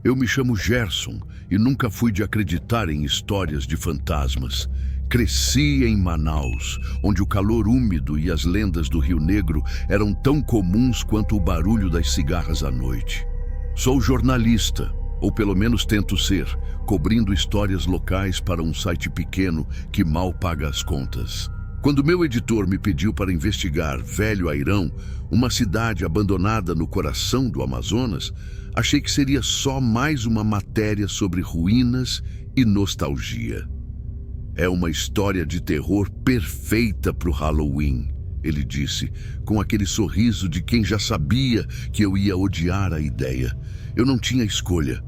Eu me chamo Gerson e nunca fui de acreditar em histórias de fantasmas. Cresci em Manaus, onde o calor úmido e as lendas do Rio Negro eram tão comuns quanto o barulho das cigarras à noite. Sou jornalista, ou pelo menos tento ser, cobrindo histórias locais para um site pequeno que mal paga as contas. Quando meu editor me pediu para investigar Velho Airão, uma cidade abandonada no coração do Amazonas, achei que seria só mais uma matéria sobre ruínas e nostalgia. É uma história de terror perfeita para o Halloween, ele disse, com aquele sorriso de quem já sabia que eu ia odiar a ideia. Eu não tinha escolha.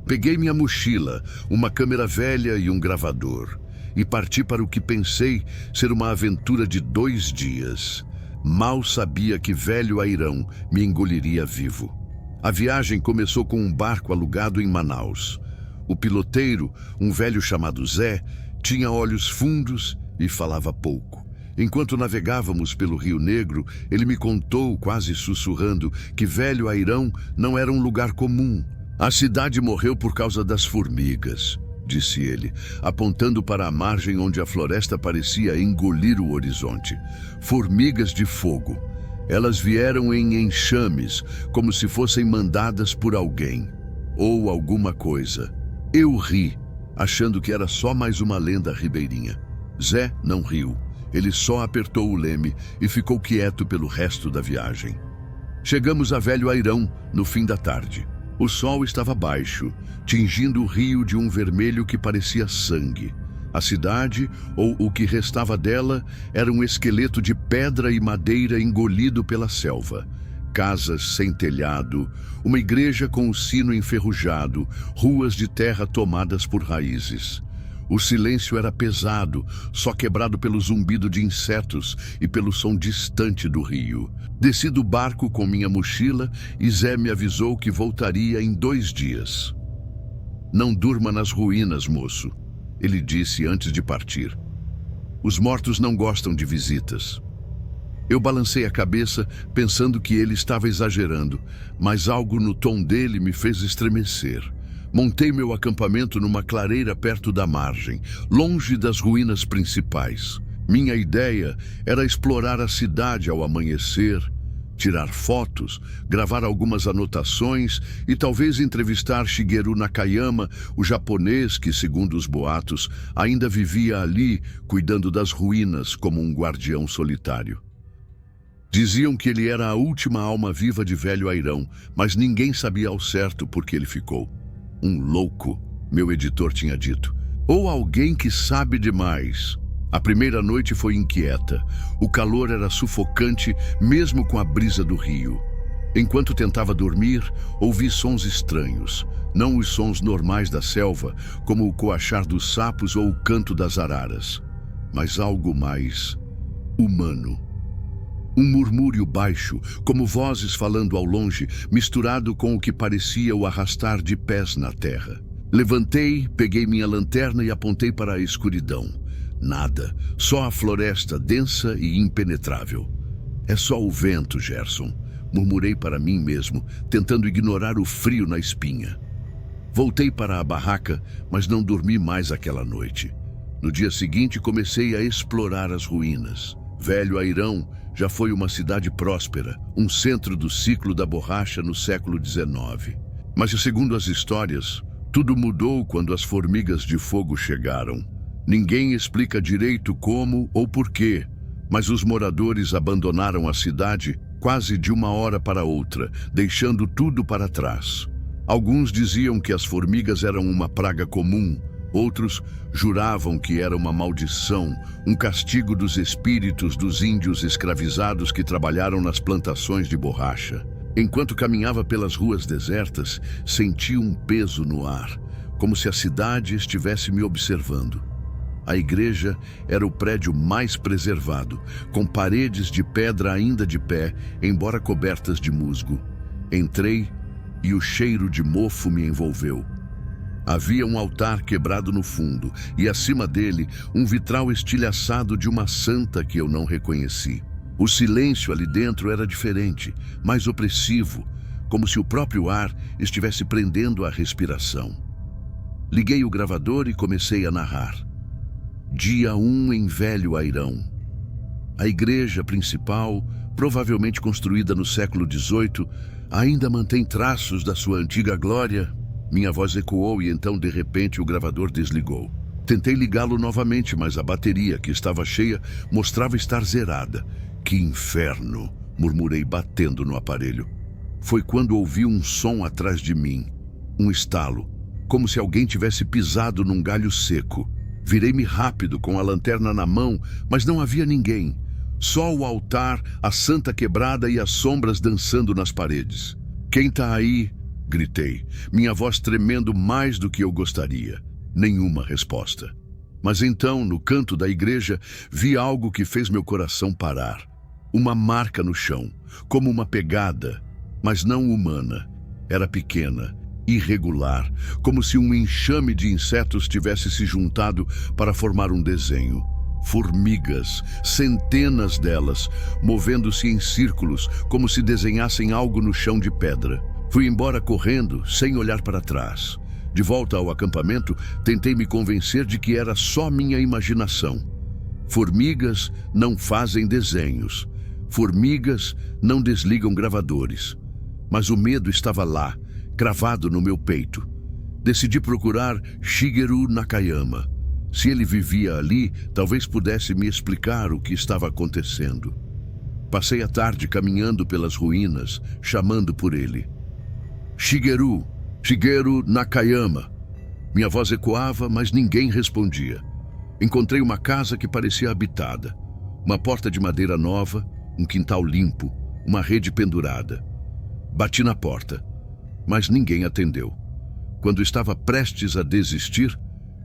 Peguei minha mochila, uma câmera velha e um gravador, e parti para o que pensei ser uma aventura de 2 dias. Mal sabia que Velho Airão me engoliria vivo. A viagem começou com um barco alugado em Manaus. O piloteiro, um velho chamado Zé, tinha olhos fundos e falava pouco. Enquanto navegávamos pelo Rio Negro, ele me contou, quase sussurrando, que Velho Airão não era um lugar comum. A cidade morreu por causa das formigas, disse ele, apontando para a margem onde a floresta parecia engolir o horizonte. Formigas de fogo. Elas vieram em enxames, como se fossem mandadas por alguém ou alguma coisa. Eu ri, achando que era só mais uma lenda ribeirinha. Zé não riu. Ele só apertou o leme e ficou quieto pelo resto da viagem. Chegamos a Velho Airão no fim da tarde. O sol estava baixo, tingindo o rio de um vermelho que parecia sangue. A cidade, ou o que restava dela, era um esqueleto de pedra e madeira engolido pela selva. Casas sem telhado, uma igreja com o sino enferrujado, ruas de terra tomadas por raízes. O silêncio era pesado, só quebrado pelo zumbido de insetos e pelo som distante do rio. Desci do barco com minha mochila e Zé me avisou que voltaria em 2 dias. Não durma nas ruínas, moço, ele disse antes de partir. Os mortos não gostam de visitas. Eu balancei a cabeça, pensando que ele estava exagerando, mas algo no tom dele me fez estremecer. Montei meu acampamento numa clareira perto da margem, longe das ruínas principais. Minha ideia era explorar a cidade ao amanhecer, tirar fotos, gravar algumas anotações e talvez entrevistar Shigeru Nakayama, o japonês que, segundo os boatos, ainda vivia ali, cuidando das ruínas como um guardião solitário. Diziam que ele era a última alma viva de Velho Airão, mas ninguém sabia ao certo por que ele ficou. Um louco, meu editor tinha dito. Ou alguém que sabe demais. A primeira noite foi inquieta. O calor era sufocante, mesmo com a brisa do rio. Enquanto tentava dormir, ouvi sons estranhos. Não os sons normais da selva, como o coachar dos sapos ou o canto das araras, mas algo mais humano. Um murmúrio baixo, como vozes falando ao longe, misturado com o que parecia o arrastar de pés na terra. Levantei, peguei minha lanterna e apontei para a escuridão. Nada, só a floresta densa e impenetrável. É só o vento, Gerson, murmurei para mim mesmo, tentando ignorar o frio na espinha. Voltei para a barraca, mas não dormi mais aquela noite. No dia seguinte comecei a explorar as ruínas. Velho Airão já foi uma cidade próspera, um centro do ciclo da borracha no século XIX. Mas, segundo as histórias, tudo mudou quando as formigas de fogo chegaram. Ninguém explica direito como ou porquê, mas os moradores abandonaram a cidade quase de uma hora para outra, deixando tudo para trás. Alguns diziam que as formigas eram uma praga comum, outros juravam que era uma maldição, um castigo dos espíritos dos índios escravizados que trabalharam nas plantações de borracha. Enquanto caminhava pelas ruas desertas, senti um peso no ar, como se a cidade estivesse me observando. A igreja era o prédio mais preservado, com paredes de pedra ainda de pé, embora cobertas de musgo. Entrei e o cheiro de mofo me envolveu. Havia um altar quebrado no fundo e, acima dele, um vitral estilhaçado de uma santa que eu não reconheci. O silêncio ali dentro era diferente, mais opressivo, como se o próprio ar estivesse prendendo a respiração. Liguei o gravador e comecei a narrar. Dia 1 em Velho Airão. A igreja principal, provavelmente construída no século XVIII, ainda mantém traços da sua antiga glória. Minha voz ecoou e então, de repente, o gravador desligou. Tentei ligá-lo novamente, mas a bateria, que estava cheia, mostrava estar zerada. Que inferno! Murmurei, batendo no aparelho. Foi quando ouvi um som atrás de mim. Um estalo, como se alguém tivesse pisado num galho seco. Virei-me rápido, com a lanterna na mão, mas não havia ninguém. Só o altar, a santa quebrada e as sombras dançando nas paredes. Quem tá aí? Gritei, minha voz tremendo mais do que eu gostaria. Nenhuma resposta. Mas então, no canto da igreja, vi algo que fez meu coração parar. Uma marca no chão, como uma pegada, mas não humana. Era pequena, irregular, como se um enxame de insetos tivesse se juntado para formar um desenho. Formigas, centenas delas, movendo-se em círculos, como se desenhassem algo no chão de pedra. Fui embora correndo, sem olhar para trás. De volta ao acampamento, tentei me convencer de que era só minha imaginação. Formigas não fazem desenhos. Formigas não desligam gravadores. Mas o medo estava lá, cravado no meu peito. Decidi procurar Shigeru Nakayama. Se ele vivia ali, talvez pudesse me explicar o que estava acontecendo. Passei a tarde caminhando pelas ruínas, chamando por ele. Shigeru Nakayama. Minha voz ecoava, mas ninguém respondia. Encontrei uma casa que parecia habitada. Uma porta de madeira nova, um quintal limpo, uma rede pendurada. Bati na porta, mas ninguém atendeu. Quando estava prestes a desistir,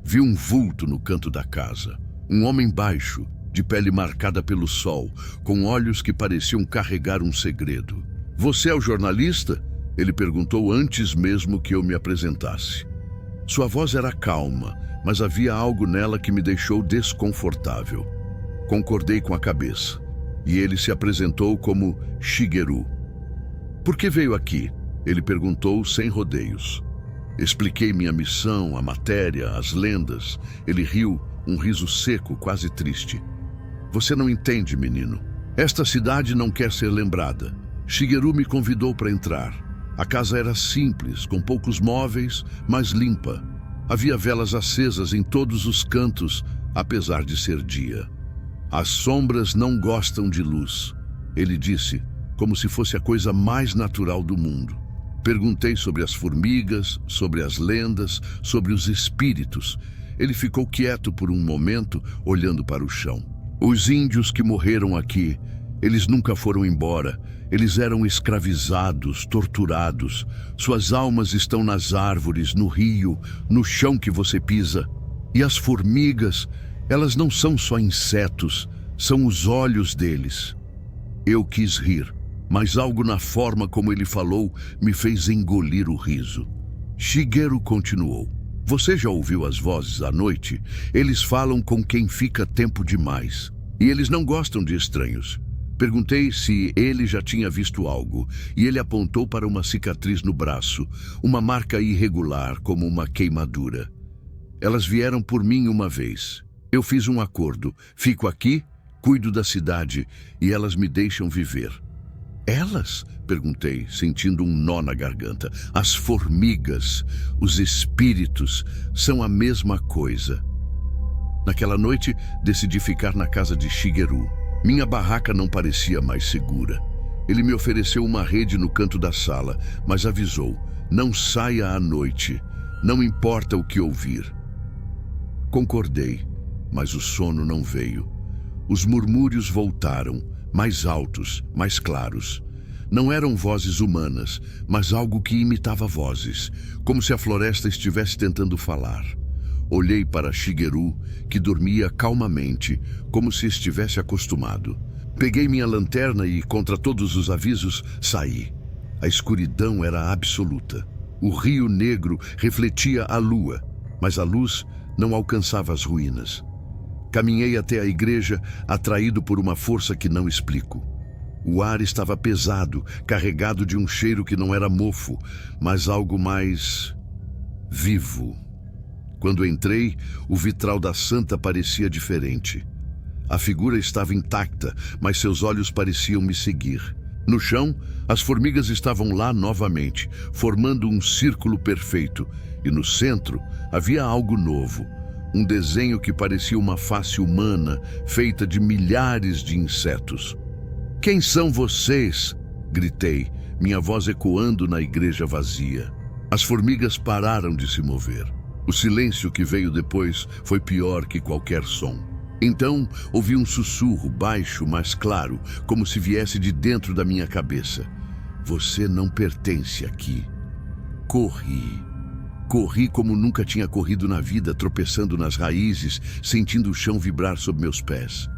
vi um vulto no canto da casa. Um homem baixo, de pele marcada pelo sol, com olhos que pareciam carregar um segredo. Você é o jornalista? Ele perguntou antes mesmo que eu me apresentasse. Sua voz era calma, mas havia algo nela que me deixou desconfortável. Concordei com a cabeça, e ele se apresentou como Shigeru. Por que veio aqui? Ele perguntou sem rodeios. Expliquei minha missão, a matéria, as lendas. Ele riu, um riso seco, quase triste. Você não entende, menino. Esta cidade não quer ser lembrada. Shigeru me convidou para entrar. A casa era simples, com poucos móveis, mas limpa. Havia velas acesas em todos os cantos, apesar de ser dia. As sombras não gostam de luz, ele disse, como se fosse a coisa mais natural do mundo. Perguntei sobre as formigas, sobre as lendas, sobre os espíritos. Ele ficou quieto por um momento, olhando para o chão. Os índios que morreram aqui, eles nunca foram embora. Eles eram escravizados, torturados. Suas almas estão nas árvores, no rio, no chão que você pisa. E as formigas, elas não são só insetos, são os olhos deles. Eu quis rir, mas algo na forma como ele falou me fez engolir o riso. Shigeru continuou. Você já ouviu as vozes à noite? Eles falam com quem fica tempo demais. E eles não gostam de estranhos. Perguntei se ele já tinha visto algo, e ele apontou para uma cicatriz no braço, uma marca irregular, como uma queimadura. Elas vieram por mim uma vez. Eu fiz um acordo. Fico aqui, cuido da cidade, e elas me deixam viver. Elas? Perguntei, sentindo um nó na garganta. As formigas, os espíritos, são a mesma coisa. Naquela noite, decidi ficar na casa de Shigeru. Minha barraca não parecia mais segura. Ele me ofereceu uma rede no canto da sala, mas avisou, não saia à noite, não importa o que ouvir. Concordei, mas o sono não veio. Os murmúrios voltaram, mais altos, mais claros. Não eram vozes humanas, mas algo que imitava vozes, como se a floresta estivesse tentando falar. Olhei para Shigeru, que dormia calmamente, como se estivesse acostumado. Peguei minha lanterna e, contra todos os avisos, saí. A escuridão era absoluta. O rio negro refletia a lua, mas a luz não alcançava as ruínas. Caminhei até a igreja, atraído por uma força que não explico. O ar estava pesado, carregado de um cheiro que não era mofo, mas algo mais vivo. Quando entrei, o vitral da santa parecia diferente. A figura estava intacta, mas seus olhos pareciam me seguir. No chão, as formigas estavam lá novamente, formando um círculo perfeito, e no centro havia algo novo. Um desenho que parecia uma face humana, feita de milhares de insetos. "Quem são vocês?" gritei, minha voz ecoando na igreja vazia. As formigas pararam de se mover. O silêncio que veio depois foi pior que qualquer som. Então, ouvi um sussurro baixo, mas claro, como se viesse de dentro da minha cabeça. "Você não pertence aqui." Corri. Corri como nunca tinha corrido na vida, tropeçando nas raízes, sentindo o chão vibrar sob meus pés.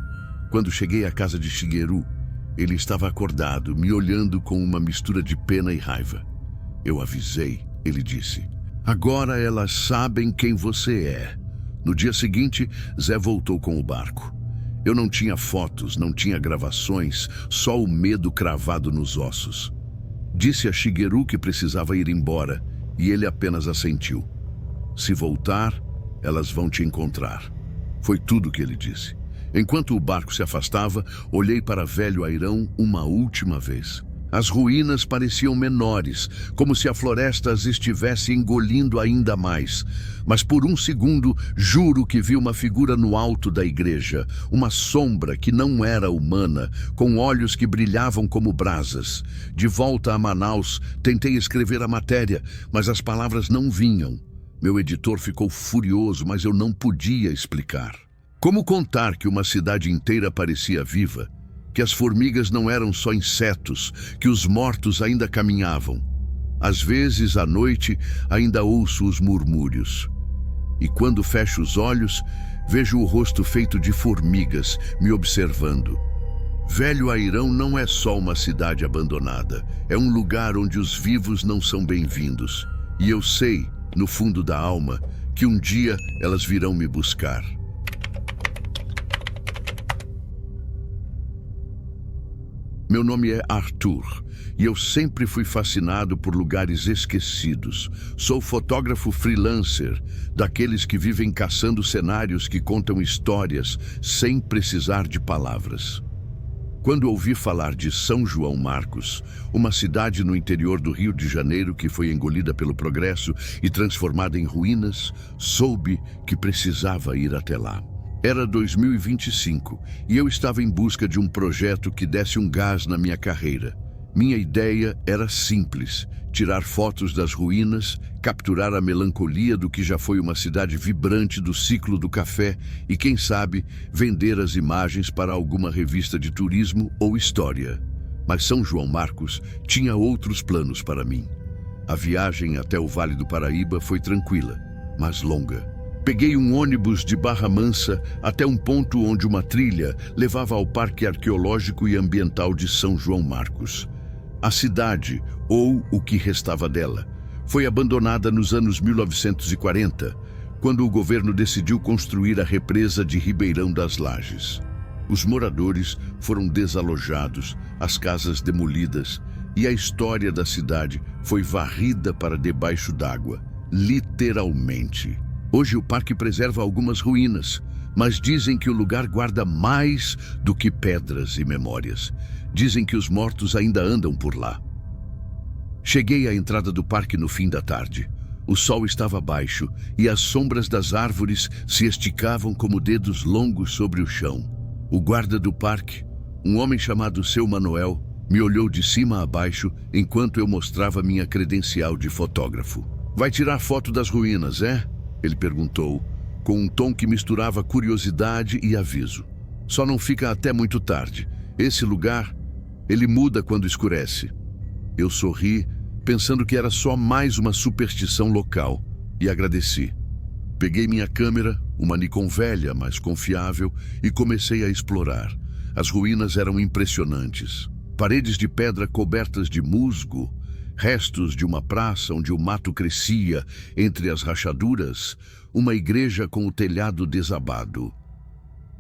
Quando cheguei à casa de Shigeru, ele estava acordado, me olhando com uma mistura de pena e raiva. "Eu avisei", ele disse. "Agora elas sabem quem você é." No dia seguinte, Zé voltou com o barco. Eu não tinha fotos, não tinha gravações, só o medo cravado nos ossos. Disse a Shigeru que precisava ir embora, e ele apenas assentiu. "Se voltar, elas vão te encontrar." Foi tudo o que ele disse. Enquanto o barco se afastava, olhei para velho Airão uma última vez. As ruínas pareciam menores, como se a floresta as estivesse engolindo ainda mais. Mas por um segundo, juro que vi uma figura no alto da igreja, uma sombra que não era humana, com olhos que brilhavam como brasas. De volta a Manaus, tentei escrever a matéria, mas as palavras não vinham. Meu editor ficou furioso, mas eu não podia explicar. Como contar que uma cidade inteira parecia viva? Que as formigas não eram só insetos, que os mortos ainda caminhavam. Às vezes, à noite, ainda ouço os murmúrios. E quando fecho os olhos, vejo o rosto feito de formigas me observando. Velho Airão não é só uma cidade abandonada, é um lugar onde os vivos não são bem-vindos. E eu sei, no fundo da alma, que um dia elas virão me buscar. Meu nome é Arthur, e eu sempre fui fascinado por lugares esquecidos. Sou fotógrafo freelancer, daqueles que vivem caçando cenários que contam histórias sem precisar de palavras. Quando ouvi falar de São João Marcos, uma cidade no interior do Rio de Janeiro que foi engolida pelo progresso e transformada em ruínas, soube que precisava ir até lá. Era 2025 e eu estava em busca de um projeto que desse um gás na minha carreira. Minha ideia era simples: tirar fotos das ruínas, capturar a melancolia do que já foi uma cidade vibrante do ciclo do café e, quem sabe, vender as imagens para alguma revista de turismo ou história. Mas São João Marcos tinha outros planos para mim. A viagem até o Vale do Paraíba foi tranquila, mas longa. Peguei um ônibus de Barra Mansa até um ponto onde uma trilha levava ao Parque Arqueológico e Ambiental de São João Marcos. A cidade, ou o que restava dela, foi abandonada nos anos 1940, quando o governo decidiu construir a represa de Ribeirão das Lajes. Os moradores foram desalojados, as casas demolidas, e a história da cidade foi varrida para debaixo d'água, literalmente. Hoje o parque preserva algumas ruínas, mas dizem que o lugar guarda mais do que pedras e memórias. Dizem que os mortos ainda andam por lá. Cheguei à entrada do parque no fim da tarde. O sol estava baixo e as sombras das árvores se esticavam como dedos longos sobre o chão. O guarda do parque, um homem chamado Seu Manuel, me olhou de cima a baixo enquanto eu mostrava minha credencial de fotógrafo. "Vai tirar foto das ruínas, é?" Ele perguntou, com um tom que misturava curiosidade e aviso. "Só não fica até muito tarde. Esse lugar, ele muda quando escurece." Eu sorri, pensando que era só mais uma superstição local, e agradeci. Peguei minha câmera, uma Nikon velha, mas confiável, e comecei a explorar. As ruínas eram impressionantes. Paredes de pedra cobertas de musgo, restos de uma praça onde o mato crescia entre as rachaduras, uma igreja com o telhado desabado.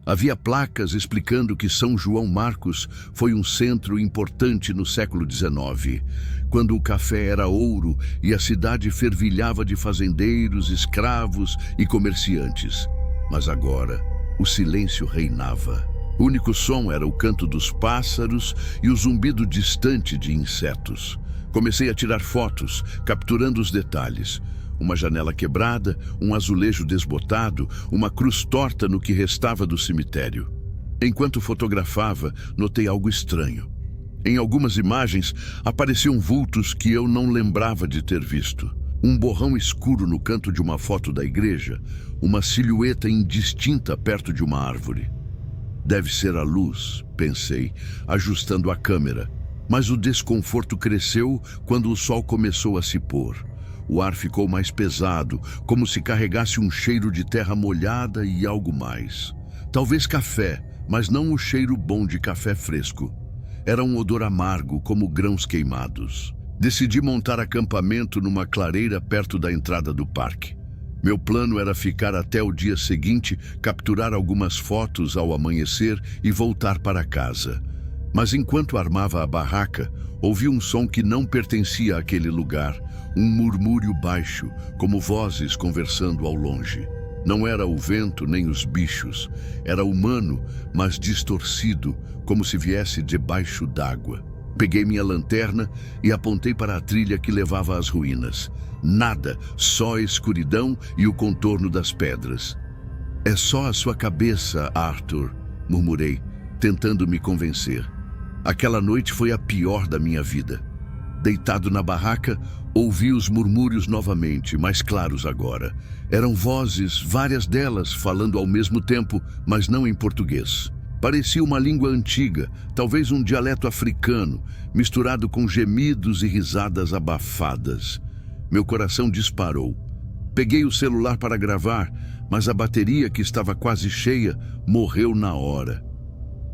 Havia placas explicando que São João Marcos foi um centro importante no século XIX, quando o café era ouro e a cidade fervilhava de fazendeiros, escravos e comerciantes. Mas agora, o silêncio reinava. O único som era o canto dos pássaros e o zumbido distante de insetos. Comecei a tirar fotos, capturando os detalhes. Uma janela quebrada, um azulejo desbotado, uma cruz torta no que restava do cemitério. Enquanto fotografava, notei algo estranho. Em algumas imagens, apareciam vultos que eu não lembrava de ter visto. Um borrão escuro no canto de uma foto da igreja, uma silhueta indistinta perto de uma árvore. Deve ser a luz, pensei, ajustando a câmera. Mas o desconforto cresceu quando o sol começou a se pôr. O ar ficou mais pesado, como se carregasse um cheiro de terra molhada e algo mais. Talvez café, mas não o cheiro bom de café fresco. Era um odor amargo, como grãos queimados. Decidi montar acampamento numa clareira perto da entrada do parque. Meu plano era ficar até o dia seguinte, capturar algumas fotos ao amanhecer e voltar para casa. Mas enquanto armava a barraca, ouvi um som que não pertencia àquele lugar, um murmúrio baixo, como vozes conversando ao longe. Não era o vento nem os bichos, era humano, mas distorcido, como se viesse debaixo d'água. Peguei minha lanterna e apontei para a trilha que levava às ruínas. Nada, só escuridão e o contorno das pedras. É só a sua cabeça, Arthur, murmurei, tentando me convencer. Aquela noite foi a pior da minha vida. Deitado na barraca, ouvi os murmúrios novamente, mais claros agora. Eram vozes, várias delas falando ao mesmo tempo, mas não em português. Parecia uma língua antiga, talvez um dialeto africano, misturado com gemidos e risadas abafadas. Meu coração disparou. Peguei o celular para gravar, mas a bateria, que estava quase cheia, morreu na hora.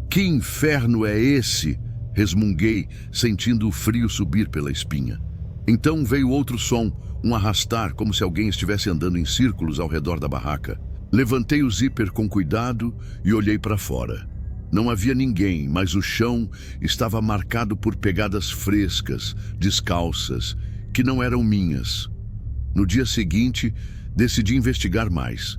Que inferno é esse? Resmunguei, sentindo o frio subir pela espinha. Então veio outro som, um arrastar, como se alguém estivesse andando em círculos ao redor da barraca. Levantei o zíper com cuidado e olhei para fora. Não havia ninguém, mas o chão estava marcado por pegadas frescas, descalças, que não eram minhas. No dia seguinte, decidi investigar mais.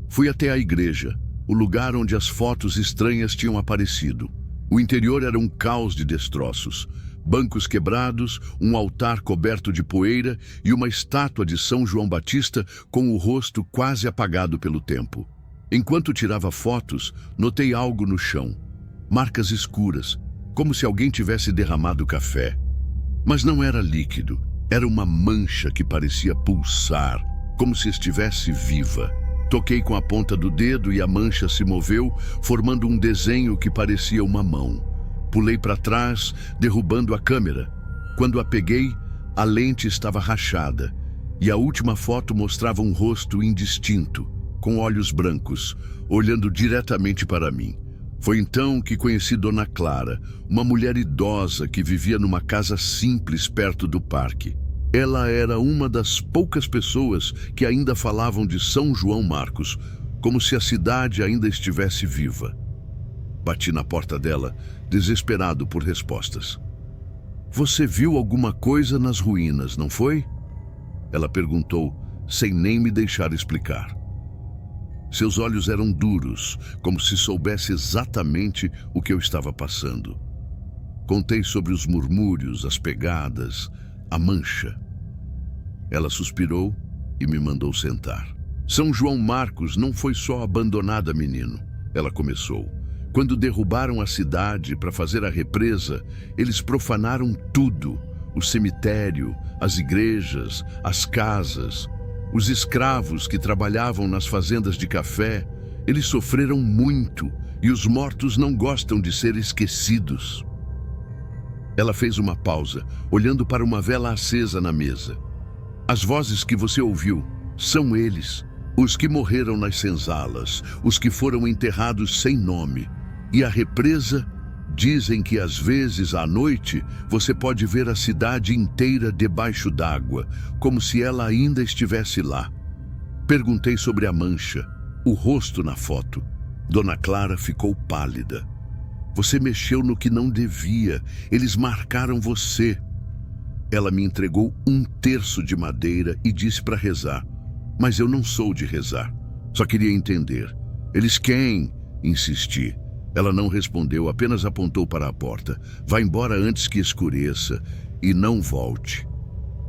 Fui até a igreja, o lugar onde as fotos estranhas tinham aparecido. O interior era um caos de destroços. Bancos quebrados, um altar coberto de poeira e uma estátua de São João Batista com o rosto quase apagado pelo tempo. Enquanto tirava fotos, notei algo no chão. Marcas escuras, como se alguém tivesse derramado café. Mas não era líquido, era uma mancha que parecia pulsar, como se estivesse viva. Toquei com a ponta do dedo e a mancha se moveu, formando um desenho que parecia uma mão. Pulei para trás, derrubando a câmera. Quando a peguei, a lente estava rachada e a última foto mostrava um rosto indistinto, com olhos brancos, olhando diretamente para mim. Foi então que conheci Dona Clara, uma mulher idosa que vivia numa casa simples perto do parque. Ela era uma das poucas pessoas que ainda falavam de São João Marcos, como se a cidade ainda estivesse viva. Bati na porta dela, desesperado por respostas. "Você viu alguma coisa nas ruínas, não foi?" Ela perguntou, sem nem me deixar explicar. Seus olhos eram duros, como se soubesse exatamente o que eu estava passando. Contei sobre os murmúrios, as pegadas, a mancha. Ela suspirou e me mandou sentar. "São João Marcos não foi só abandonada, menino," ela começou. "Quando derrubaram a cidade para fazer a represa, eles profanaram tudo: o cemitério, as igrejas, as casas. Os escravos que trabalhavam nas fazendas de café, eles sofreram muito e os mortos não gostam de ser esquecidos." Ela fez uma pausa, olhando para uma vela acesa na mesa. "As vozes que você ouviu são eles, os que morreram nas senzalas, os que foram enterrados sem nome. E a represa, dizem que às vezes à noite você pode ver a cidade inteira debaixo d'água, como se ela ainda estivesse lá." Perguntei sobre a mancha, o rosto na foto. Dona Clara ficou pálida. Você mexeu no que não devia. Eles marcaram você. Ela me entregou 1/3 de madeira e disse para rezar. Mas eu não sou de rezar. Só queria entender. Eles quem? Insisti. Ela não respondeu, apenas apontou para a porta. Vá embora antes que escureça e não volte.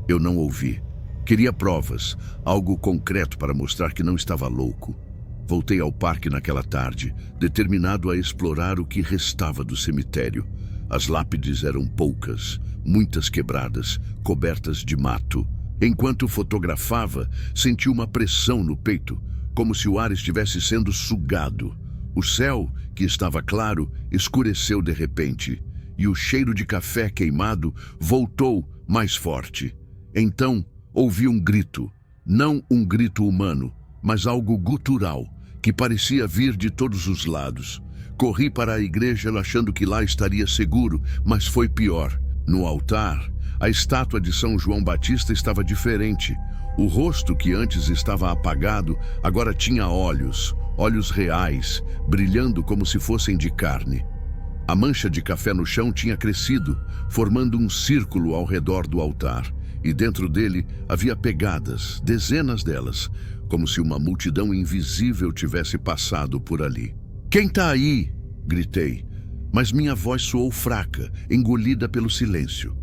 Eu não ouvi. Queria provas, algo concreto para mostrar que não estava louco. Voltei ao parque naquela tarde, determinado a explorar o que restava do cemitério. As lápides eram poucas, muitas quebradas, cobertas de mato. Enquanto fotografava, senti uma pressão no peito, como se o ar estivesse sendo sugado. O céu, que estava claro, escureceu de repente, e o cheiro de café queimado voltou mais forte. Então, ouvi um grito, não um grito humano, mas algo gutural, que parecia vir de todos os lados. Corri para a igreja achando que lá estaria seguro, mas foi pior. No altar, a estátua de São João Batista estava diferente. O rosto que antes estava apagado, agora tinha olhos reais, brilhando como se fossem de carne. A mancha de café no chão tinha crescido, formando um círculo ao redor do altar, e dentro dele havia pegadas, dezenas delas, como se uma multidão invisível tivesse passado por ali. "Quem tá aí?" gritei, mas minha voz soou fraca, engolida pelo silêncio.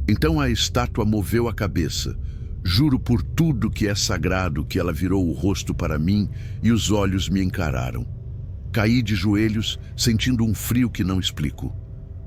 Então a estátua moveu a cabeça. Juro por tudo que é sagrado que ela virou o rosto para mim e os olhos me encararam. Caí de joelhos, sentindo um frio que não explico.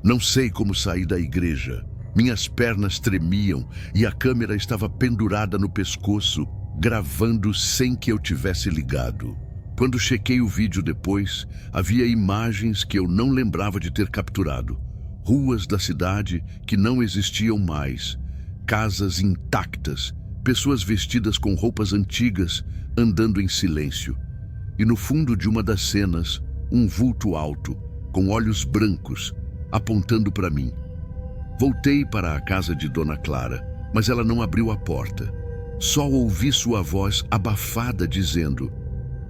Não sei como saí da igreja. Minhas pernas tremiam e a câmera estava pendurada no pescoço, gravando sem que eu tivesse ligado. Quando chequei o vídeo depois, havia imagens que eu não lembrava de ter capturado. Ruas da cidade que não existiam mais, casas intactas, pessoas vestidas com roupas antigas, andando em silêncio. E no fundo de uma das cenas, um vulto alto, com olhos brancos, apontando para mim. Voltei para a casa de Dona Clara, mas ela não abriu a porta. Só ouvi sua voz abafada dizendo: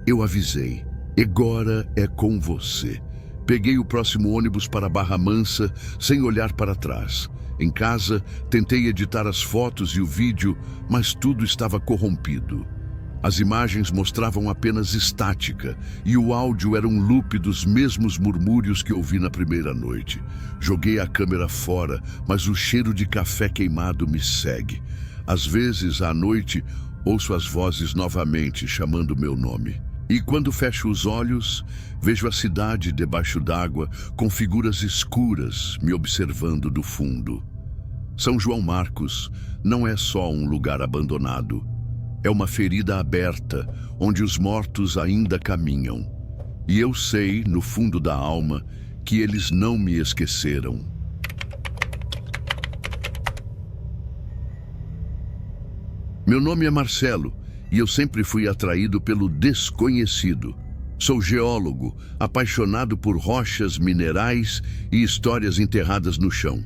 "Eu avisei, agora é com você." Peguei o próximo ônibus para Barra Mansa, sem olhar para trás. Em casa, tentei editar as fotos e o vídeo, mas tudo estava corrompido. As imagens mostravam apenas estática, e o áudio era um loop dos mesmos murmúrios que ouvi na primeira noite. Joguei a câmera fora, mas o cheiro de café queimado me segue. Às vezes, à noite, ouço as vozes novamente chamando meu nome. E quando fecho os olhos, vejo a cidade debaixo d'água, com figuras escuras me observando do fundo. São João Marcos não é só um lugar abandonado. É uma ferida aberta, onde os mortos ainda caminham. E eu sei, no fundo da alma, que eles não me esqueceram. Meu nome é Marcelo, e eu sempre fui atraído pelo desconhecido. Sou geólogo, apaixonado por rochas, minerais e histórias enterradas no chão.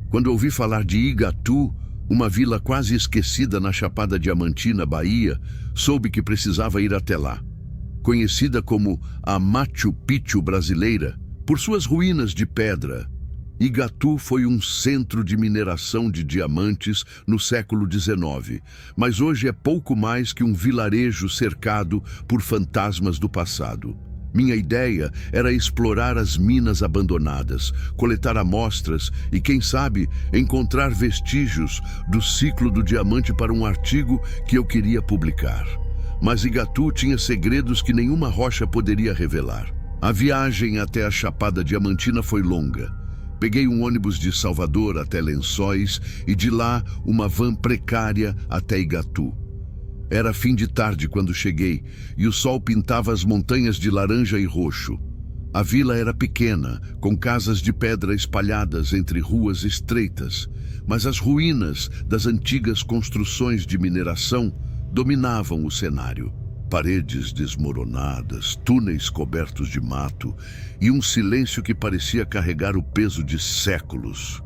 Quando ouvi falar de Igatu, uma vila quase esquecida na Chapada Diamantina, Bahia, soube que precisava ir até lá. Conhecida como a Machu Picchu brasileira, por suas ruínas de pedra, Igatu foi um centro de mineração de diamantes no século XIX, mas hoje é pouco mais que um vilarejo cercado por fantasmas do passado. Minha ideia era explorar as minas abandonadas, coletar amostras e, quem sabe, encontrar vestígios do ciclo do diamante para um artigo que eu queria publicar. Mas Igatu tinha segredos que nenhuma rocha poderia revelar. A viagem até a Chapada Diamantina foi longa. Peguei um ônibus de Salvador até Lençóis e de lá uma van precária até Igatu. Era fim de tarde quando cheguei e o sol pintava as montanhas de laranja e roxo. A vila era pequena, com casas de pedra espalhadas entre ruas estreitas, mas as ruínas das antigas construções de mineração dominavam o cenário. Paredes desmoronadas, túneis cobertos de mato e um silêncio que parecia carregar o peso de séculos.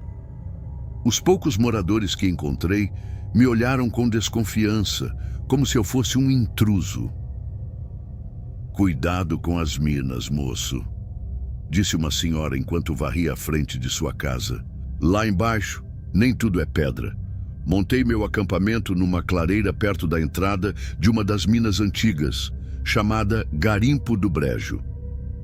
Os poucos moradores que encontrei me olharam com desconfiança, como se eu fosse um intruso. "Cuidado com as minas, moço", disse uma senhora enquanto varria a frente de sua casa. "Lá embaixo, nem tudo é pedra." Montei meu acampamento numa clareira perto da entrada de uma das minas antigas, chamada Garimpo do Brejo.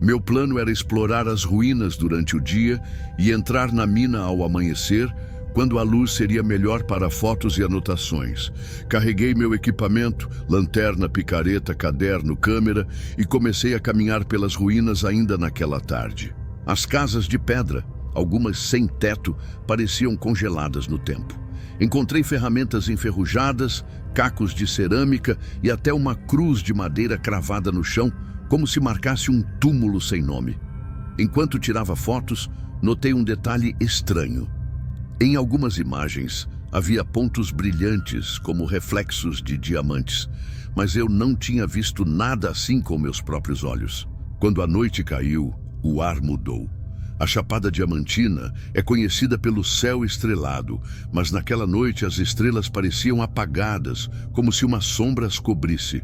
Meu plano era explorar as ruínas durante o dia e entrar na mina ao amanhecer, quando a luz seria melhor para fotos e anotações. Carreguei meu equipamento, lanterna, picareta, caderno, câmera e comecei a caminhar pelas ruínas ainda naquela tarde. As casas de pedra, algumas sem teto, pareciam congeladas no tempo. Encontrei ferramentas enferrujadas, cacos de cerâmica e até uma cruz de madeira cravada no chão, como se marcasse um túmulo sem nome. Enquanto tirava fotos, notei um detalhe estranho. Em algumas imagens, havia pontos brilhantes, como reflexos de diamantes, mas eu não tinha visto nada assim com meus próprios olhos. Quando a noite caiu, o ar mudou. A Chapada Diamantina é conhecida pelo céu estrelado, mas naquela noite as estrelas pareciam apagadas, como se uma sombra as cobrisse.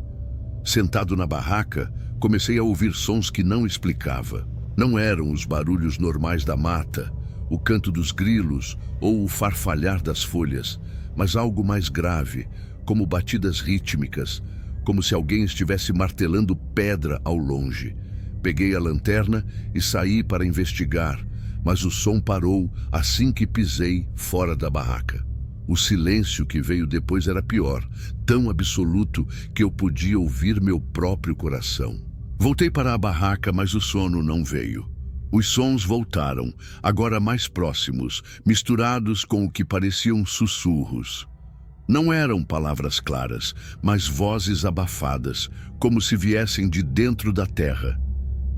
Sentado na barraca, comecei a ouvir sons que não explicava. Não eram os barulhos normais da mata, o canto dos grilos ou o farfalhar das folhas, mas algo mais grave, como batidas rítmicas, como se alguém estivesse martelando pedra ao longe. Peguei a lanterna e saí para investigar, mas o som parou assim que pisei fora da barraca. O silêncio que veio depois era pior, tão absoluto que eu podia ouvir meu próprio coração. Voltei para a barraca, mas o sono não veio. Os sons voltaram, agora mais próximos, misturados com o que pareciam sussurros. Não eram palavras claras, mas vozes abafadas, como se viessem de dentro da terra.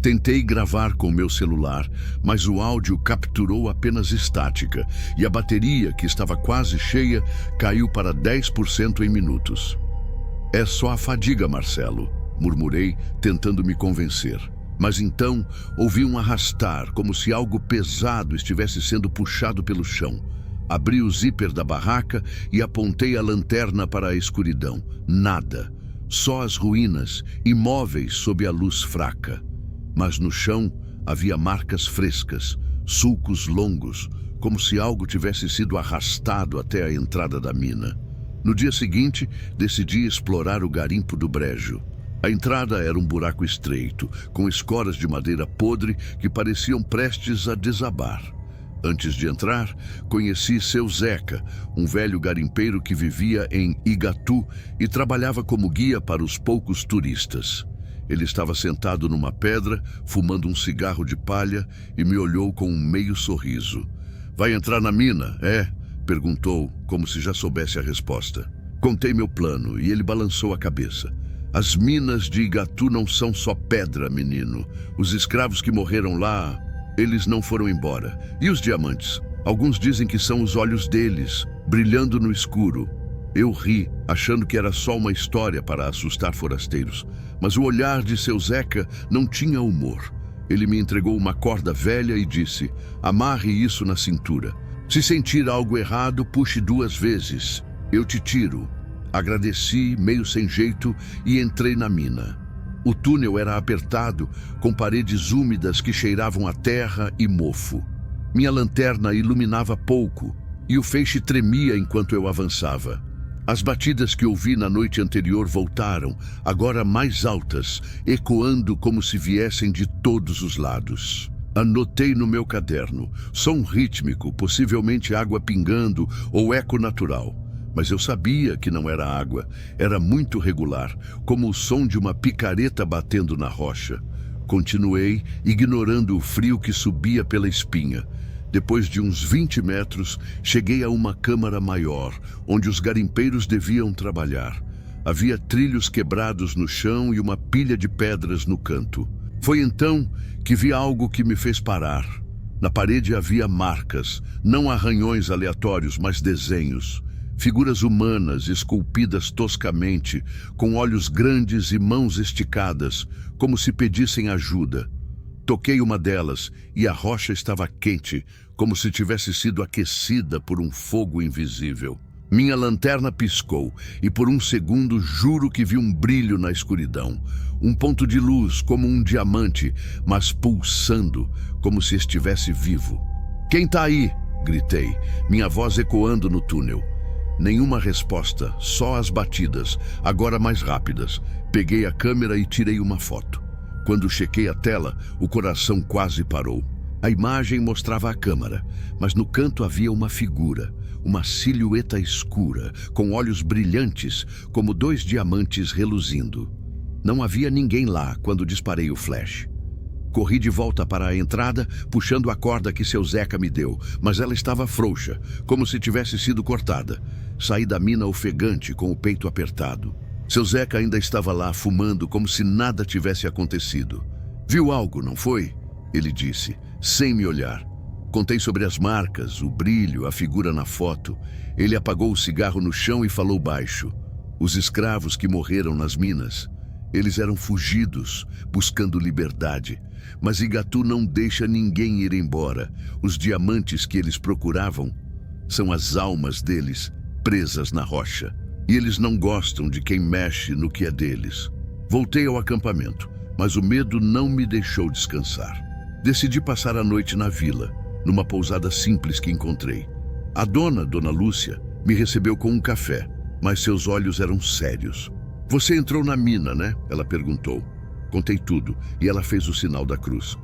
Tentei gravar com meu celular, mas o áudio capturou apenas estática e a bateria, que estava quase cheia, caiu para 10% em minutos. "É só a fadiga, Marcelo", murmurei, tentando me convencer. Mas então ouvi um arrastar, como se algo pesado estivesse sendo puxado pelo chão. Abri o zíper da barraca e apontei a lanterna para a escuridão. Nada. Só as ruínas, imóveis sob a luz fraca. Mas no chão havia marcas frescas, sulcos longos, como se algo tivesse sido arrastado até a entrada da mina. No dia seguinte, decidi explorar o Garimpo do Brejo. A entrada era um buraco estreito, com escoras de madeira podre que pareciam prestes a desabar. Antes de entrar, conheci seu Zeca, um velho garimpeiro que vivia em Igatu e trabalhava como guia para os poucos turistas. Ele estava sentado numa pedra, fumando um cigarro de palha e me olhou com um meio sorriso. "Vai entrar na mina, é?" perguntou, como se já soubesse a resposta. Contei meu plano e ele balançou a cabeça. "As minas de Igatu não são só pedra, menino. Os escravos que morreram lá, eles não foram embora. E os diamantes? Alguns dizem que são os olhos deles, brilhando no escuro." Eu ri, achando que era só uma história para assustar forasteiros. Mas o olhar de seu Zeca não tinha humor. Ele me entregou uma corda velha e disse: "Amarre isso na cintura. Se sentir algo errado, puxe 2 vezes. Eu te tiro." Agradeci, meio sem jeito, e entrei na mina. O túnel era apertado, com paredes úmidas que cheiravam a terra e mofo. Minha lanterna iluminava pouco, e o feixe tremia enquanto eu avançava. As batidas que ouvi na noite anterior voltaram, agora mais altas, ecoando como se viessem de todos os lados. Anotei no meu caderno: som rítmico, possivelmente água pingando ou eco natural. Mas eu sabia que não era água, era muito regular, como o som de uma picareta batendo na rocha. Continuei, ignorando o frio que subia pela espinha. Depois de uns 20 metros, cheguei a uma câmara maior, onde os garimpeiros deviam trabalhar. Havia trilhos quebrados no chão e uma pilha de pedras no canto. Foi então que vi algo que me fez parar. Na parede havia marcas, não arranhões aleatórios, mas desenhos. Figuras humanas esculpidas toscamente, com olhos grandes e mãos esticadas, como se pedissem ajuda. Toquei uma delas e a rocha estava quente, como se tivesse sido aquecida por um fogo invisível. Minha lanterna piscou e por um segundo juro que vi um brilho na escuridão. Um ponto de luz como um diamante, mas pulsando como se estivesse vivo. "Quem tá aí?" gritei, minha voz ecoando no túnel. Nenhuma resposta, só as batidas, agora mais rápidas. Peguei a câmera e tirei uma foto. Quando chequei a tela, o coração quase parou. A imagem mostrava a câmara, mas no canto havia uma figura, uma silhueta escura, com olhos brilhantes, como 2 diamantes reluzindo. Não havia ninguém lá quando disparei o flash. Corri de volta para a entrada, puxando a corda que seu Zeca me deu, mas ela estava frouxa, como se tivesse sido cortada. Saí da mina ofegante, com o peito apertado. Seu Zeca ainda estava lá, fumando, como se nada tivesse acontecido. "Viu algo, não foi?" ele disse, sem me olhar. Contei sobre as marcas, o brilho, a figura na foto. Ele apagou o cigarro no chão e falou baixo. "Os escravos que morreram nas minas, eles eram fugidos, buscando liberdade. Mas Igatu não deixa ninguém ir embora. Os diamantes que eles procuravam são as almas deles, presas na rocha. E eles não gostam de quem mexe no que é deles." Voltei ao acampamento, mas o medo não me deixou descansar. Decidi passar a noite na vila, numa pousada simples que encontrei. A Dona Lúcia, me recebeu com um café, mas seus olhos eram sérios. "Você entrou na mina, né?" ela perguntou. Contei tudo e ela fez o sinal da cruz.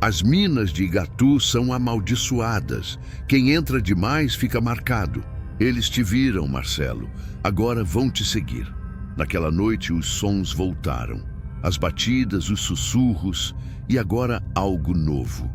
"As minas de Igatu são amaldiçoadas. Quem entra demais fica marcado. Eles te viram, Marcelo. Agora vão te seguir." Naquela noite os sons voltaram. As batidas, os sussurros e agora algo novo.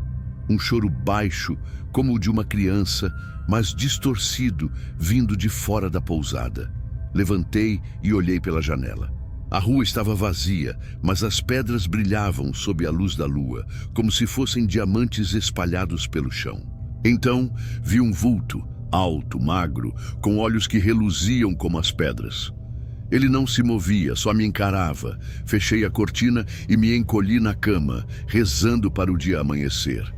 Um choro baixo, como o de uma criança, mas distorcido, vindo de fora da pousada. Levantei e olhei pela janela. A rua estava vazia, mas as pedras brilhavam sob a luz da lua, como se fossem diamantes espalhados pelo chão. Então, vi um vulto, alto, magro, com olhos que reluziam como as pedras. Ele não se movia, só me encarava. Fechei a cortina e me encolhi na cama, rezando para o dia amanhecer.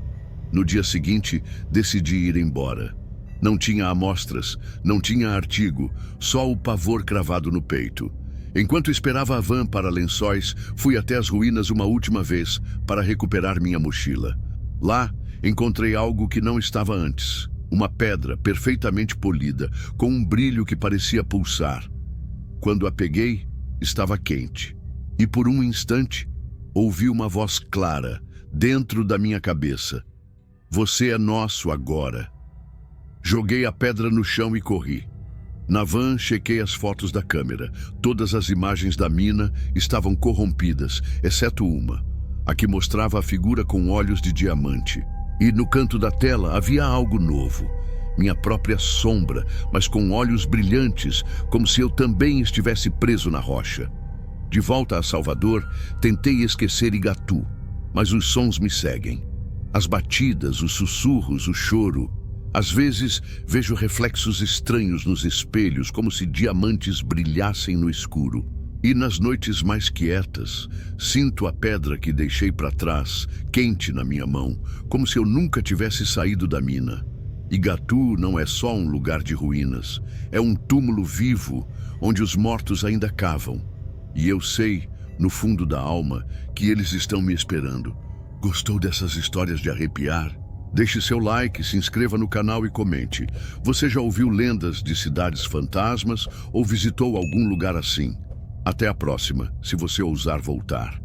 No dia seguinte, decidi ir embora. Não tinha amostras, não tinha artigo, só o pavor cravado no peito. Enquanto esperava a van para Lençóis, fui até as ruínas uma última vez para recuperar minha mochila. Lá, encontrei algo que não estava antes. Uma pedra perfeitamente polida, com um brilho que parecia pulsar. Quando a peguei, estava quente. E por um instante, ouvi uma voz clara, dentro da minha cabeça. "Você é nosso agora." Joguei a pedra no chão e corri. Na van, chequei as fotos da câmera. Todas as imagens da mina estavam corrompidas, exceto uma, a que mostrava a figura com olhos de diamante. E no canto da tela havia algo novo. Minha própria sombra, mas com olhos brilhantes, como se eu também estivesse preso na rocha. De volta a Salvador, tentei esquecer Igatu, mas os sons me seguem. As batidas, os sussurros, o choro. Às vezes, vejo reflexos estranhos nos espelhos, como se diamantes brilhassem no escuro. E nas noites mais quietas, sinto a pedra que deixei para trás, quente na minha mão, como se eu nunca tivesse saído da mina. Igatu não é só um lugar de ruínas, é um túmulo vivo, onde os mortos ainda cavam. E eu sei, no fundo da alma, que eles estão me esperando. Gostou dessas histórias de arrepiar? Deixe seu like, se inscreva no canal e comente. Você já ouviu lendas de cidades fantasmas ou visitou algum lugar assim? Até a próxima, se você ousar voltar.